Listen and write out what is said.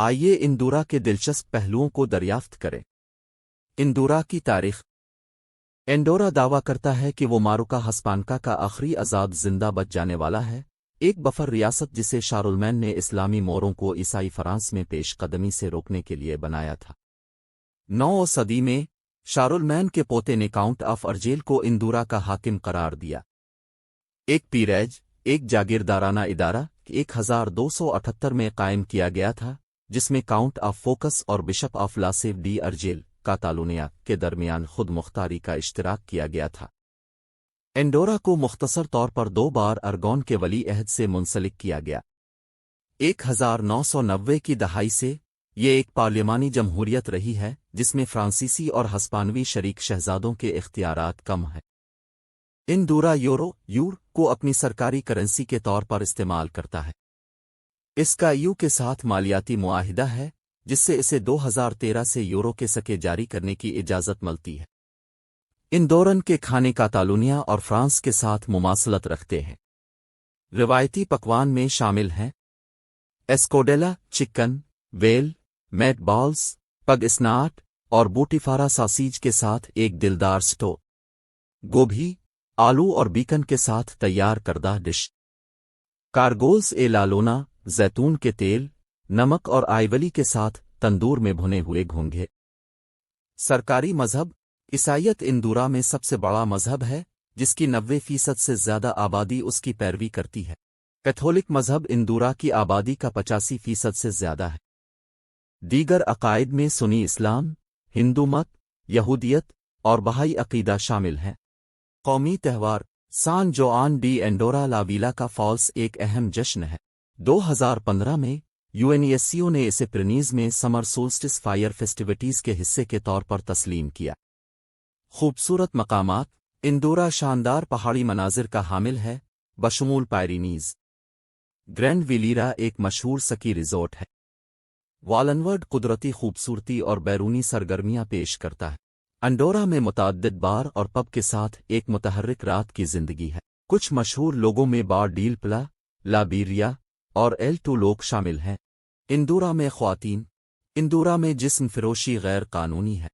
آئیے اندورا کے دلچسپ پہلوؤں کو دریافت کریں۔ اندورا کی تاریخ۔ انڈورا دعویٰ کرتا ہے کہ وہ ماروکا ہسپانکا کا آخری آزاد زندہ بچ جانے والا ہے، ایک بفر ریاست جسے شارلمین نے اسلامی موروں کو عیسائی فرانس میں پیش قدمی سے روکنے کے لیے بنایا تھا۔ 9ویں صدی میں شارلمین کے پوتے نے کاؤنٹ آف ارجیل کو اندورا کا حاکم قرار دیا، ایک پیریج، ایک جاگیردارانہ ادارہ 1278 میں قائم کیا گیا تھا، جس میں کاؤنٹ آف فوکس اور بشپ آف لاسیو ڈی ارجیل کاتالونیا کے درمیان خود مختاری کا اشتراک کیا گیا تھا۔ انڈورا کو مختصر طور پر 2 بار ارگون کے ولی عہد سے منسلک کیا گیا۔ 1990 کی دہائی سے یہ ایک پارلیمانی جمہوریت رہی ہے جس میں فرانسیسی اور ہسپانوی شریک شہزادوں کے اختیارات کم ہیں۔ اندورا یور کو اپنی سرکاری کرنسی کے طور پر استعمال کرتا ہے۔ اس کا یو کے ساتھ مالیاتی معاہدہ ہے جس سے اسے 2013 سے یورو کے سکے جاری کرنے کی اجازت ملتی ہے۔ اندورن کے کھانے کاتالونیا اور فرانس کے ساتھ مماثلت رکھتے ہیں۔ روایتی پکوان میں شامل ہیں ایسکوڈیلا چکن، ویل، میٹ بالز، پگ اسناٹ اور بوٹیفارا ساسیج کے ساتھ ایک دلدار سٹو، گوبھی، آلو اور بیکن کے ساتھ تیار کردہ ڈش، کارگولز اے لالونا، زیتون کے تیل، نمک اور آئیولی کے ساتھ تندور میں بھنے ہوئے گھونگھے۔ سرکاری مذہب۔ عیسائیت اندورا میں سب سے بڑا مذہب ہے جس کی 90% سے زیادہ آبادی اس کی پیروی کرتی ہے۔ کیتھولک مذہب اندورا کی آبادی کا 85% سے زیادہ ہے۔ دیگر عقائد میں سنی اسلام، ہندو مت، یہودیت اور بہائی عقیدہ شامل ہیں۔ قومی تہوار۔ سان جوان ڈی انڈورا لا ویلا کا فالس ایک اہم جشن ہے۔ 2015 میں یونیسکو نے اسے پرینیز میں سمر سولسٹس فائر فیسٹیوٹیز کے حصے کے طور پر تسلیم کیا۔ خوبصورت مقامات۔ اندورا شاندار پہاڑی مناظر کا حامل ہے بشمول پائرینیز۔ گرینڈ ویلیرا ایک مشہور سکی ریزورٹ ہے۔ والنورڈ قدرتی خوبصورتی اور بیرونی سرگرمیاں پیش کرتا ہے۔ انڈورا میں متعدد بار اور پب کے ساتھ ایک متحرک رات کی زندگی ہے۔ کچھ مشہور لوگوں میں بار ڈیل پلا، لابیریا اور ایل ٹو لوگ شامل ہیں۔ اندورا میں خواتین۔ اندورا میں جسم فروشی غیر قانونی ہے۔